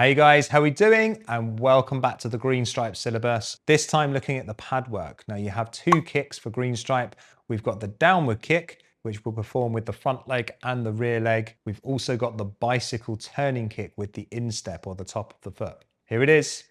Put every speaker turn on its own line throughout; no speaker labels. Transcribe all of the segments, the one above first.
Hey guys, how are we doing? And welcome back to the Green Stripe syllabus. This time looking at the pad work. Now you have two kicks for Green Stripe. We've got the downward kick, which we'll perform with the front leg and the rear leg. We've also got the bicycle turning kick with the instep or the top of the foot. Here it is.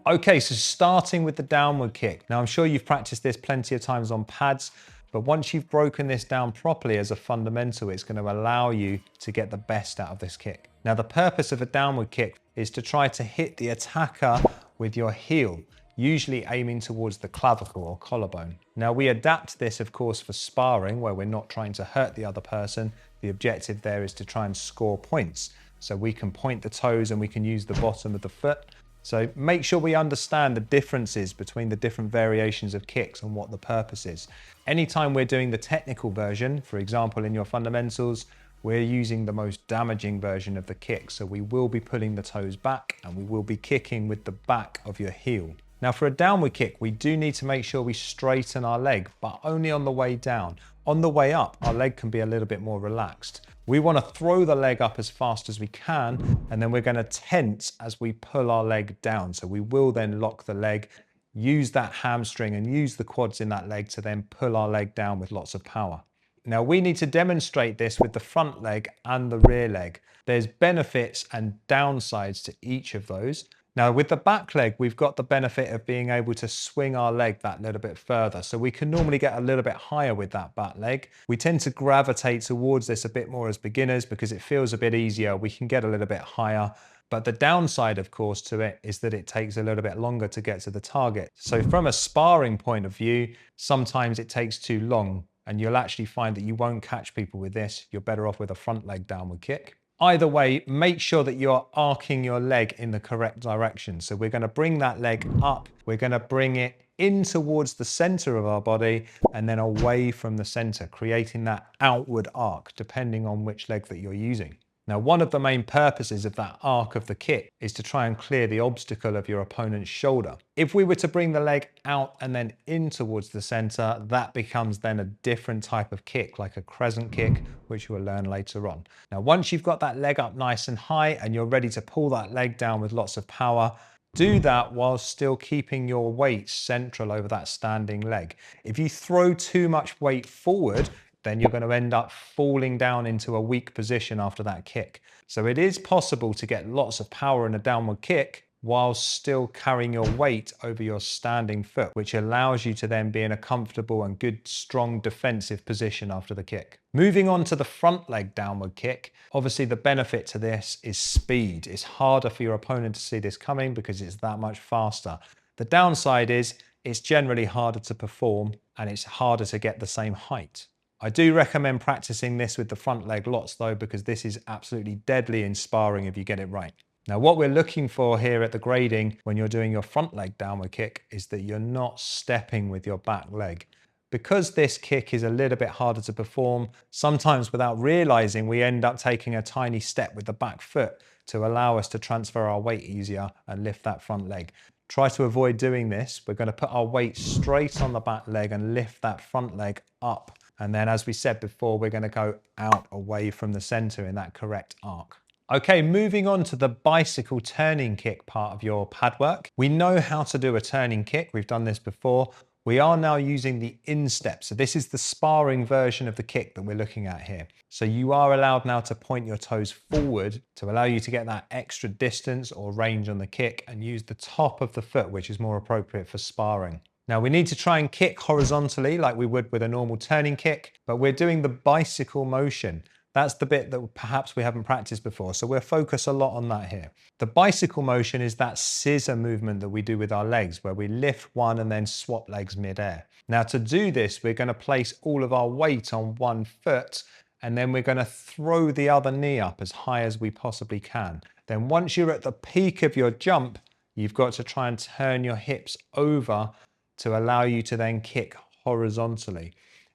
Okay, so starting with the downward kick. Now I'm sure you've practiced this plenty of times on pads, but once you've broken this down properly as a fundamental, it's going to allow you to get the best out of this kick. Now the purpose of a downward kick is to try to hit the attacker with your heel, usually aiming towards the clavicle or collarbone. Now we adapt this, of course, for sparring, where we're not trying to hurt the other person. The objective there is to try and score points. So we can point the toes and we can use the bottom of the foot. So make sure we understand the differences between the different variations of kicks and what the purpose is. Anytime we're doing the technical version, for example, in your fundamentals, we're using the most damaging version of the kick. So we will be pulling the toes back and we will be kicking with the back of your heel. Now for a downward kick, we do need to make sure we straighten our leg, but only on the way down. On the way up, our leg can be a little bit more relaxed. We want to throw the leg up as fast as we can, and then we're going to tense as we pull our leg down. So we will then lock the leg, use that hamstring and use the quads in that leg to then pull our leg down with lots of power. Now we need to demonstrate this with the front leg and the rear leg. There's benefits and downsides to each of those. Now with the back leg, we've got the benefit of being able to swing our leg that little bit further. So we can normally get a little bit higher with that back leg. We tend to gravitate towards this a bit more as beginners because it feels a bit easier. We can get a little bit higher. But the downside, of course, to it is that it takes a little bit longer to get to the target. So from a sparring point of view, sometimes it takes too long and you'll actually find that you won't catch people with this. You're better off with a front leg downward kick. Either way, make sure that you're arcing your leg in the correct direction. So we're going to bring that leg up. We're going to bring it in towards the center of our body and then away from the center, creating that outward arc, depending on which leg that you're using. Now, one of the main purposes of that arc of the kick is to try and clear the obstacle of your opponent's shoulder. If we were to bring the leg out and then in towards the center, that becomes then a different type of kick, like a crescent kick, which we'll learn later on. Now, once you've got that leg up nice and high and you're ready to pull that leg down with lots of power, do that while still keeping your weight central over that standing leg. If you throw too much weight forward, then you're going to end up falling down into a weak position after that kick. So it is possible to get lots of power in a downward kick while still carrying your weight over your standing foot, which allows you to then be in a comfortable and good, strong defensive position after the kick. Moving on to the front leg downward kick, obviously the benefit to this is speed. It's harder for your opponent to see this coming because it's that much faster. The downside is it's generally harder to perform and it's harder to get the same height. I do recommend practicing this with the front leg lots though, because this is absolutely deadly in sparring if you get it right. Now, what we're looking for here at the grading when you're doing your front leg downward kick is that you're not stepping with your back leg. Because this kick is a little bit harder to perform, sometimes without realizing, we end up taking a tiny step with the back foot to allow us to transfer our weight easier and lift that front leg. Try to avoid doing this. We're going to put our weight straight on the back leg and lift that front leg up. And then, as we said before, we're going to go out away from the center in that correct arc. Okay, moving on to the bicycle turning kick part of your pad work. We know how to do a turning kick. We've done this before. We are now using the instep. So this is the sparring version of the kick that we're looking at here. So you are allowed now to point your toes forward to allow you to get that extra distance or range on the kick and use the top of the foot, which is more appropriate for sparring. Now we need to try and kick horizontally like we would with a normal turning kick, but we're doing the bicycle motion. That's the bit that perhaps we haven't practiced before, so we'll focus a lot on that here. The bicycle motion is that scissor movement that we do with our legs, where we lift one and then swap legs mid-air. Now to do this, we're going to place all of our weight on one foot, and then we're going to throw the other knee up as high as we possibly can. Then once you're at the peak of your jump, you've got to try and turn your hips over to allow you to then kick horizontally.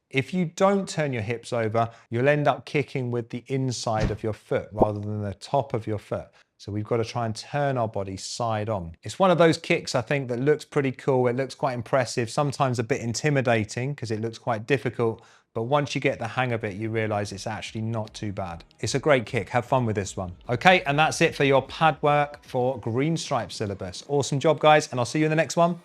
If you don't turn your hips over, you'll end up kicking with the inside of your foot rather than the top of your foot. So we've got to try and turn our body side on. It's one of those kicks, I think, that looks pretty cool. It looks quite impressive, sometimes a bit intimidating because it looks quite difficult. But once you get the hang of it, you realize it's actually not too bad. It's a great kick. Have fun with this one. Okay, and that's it for your pad work for Green Stripe syllabus. Awesome job, guys, and I'll see you in the next one.